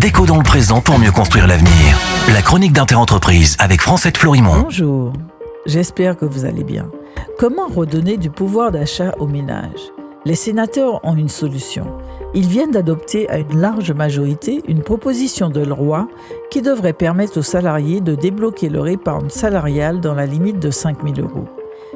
Déco dans le présent pour mieux construire l'avenir. La chronique d'Interentreprise avec Francette Florimond. Bonjour, j'espère que vous allez bien. Comment redonner du pouvoir d'achat aux ménages ? Les sénateurs ont une solution. Ils viennent d'adopter à une large majorité une proposition de loi qui devrait permettre aux salariés de débloquer leur épargne salariale dans la limite de 5 000 €.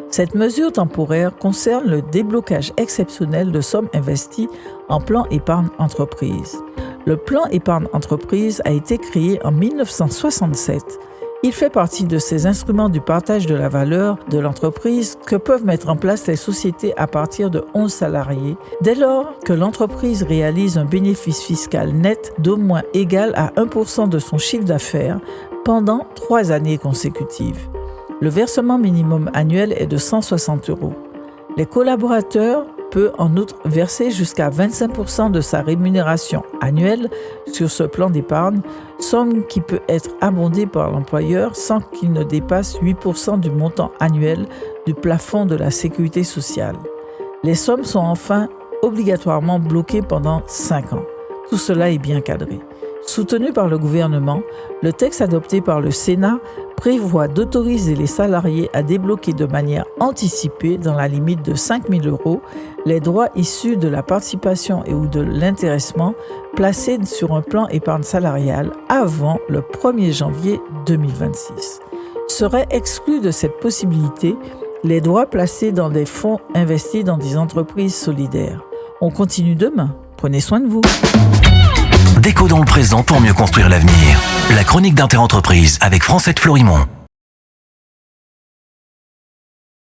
Cette mesure temporaire concerne le déblocage exceptionnel de sommes investies en plan épargne entreprise. Le plan épargne entreprise a été créé en 1967. Il fait partie de ces instruments du partage de la valeur de l'entreprise que peuvent mettre en place les sociétés à partir de 11 salariés, dès lors que l'entreprise réalise un bénéfice fiscal net d'au moins égal à 1% de son chiffre d'affaires pendant 3 années consécutives. Le versement minimum annuel est de 160 €. Les collaborateurs peuvent en outre verser jusqu'à 25% de sa rémunération annuelle sur ce plan d'épargne, somme qui peut être abondée par l'employeur sans qu'il ne dépasse 8% du montant annuel du plafond de la sécurité sociale. Les sommes sont enfin obligatoirement bloquées pendant 5 ans. Tout cela est bien cadré. Soutenu par le gouvernement, le texte adopté par le Sénat prévoit d'autoriser les salariés à débloquer de manière anticipée, dans la limite de 5 000 €, les droits issus de la participation et ou de l'intéressement placés sur un plan épargne salariale avant le 1er janvier 2026. Seraient exclus de cette possibilité les droits placés dans des fonds investis dans des entreprises solidaires. On continue demain. Prenez soin de vous. Déco dans le présent pour mieux construire l'avenir. La chronique d'Interentreprise avec Francette Florimond.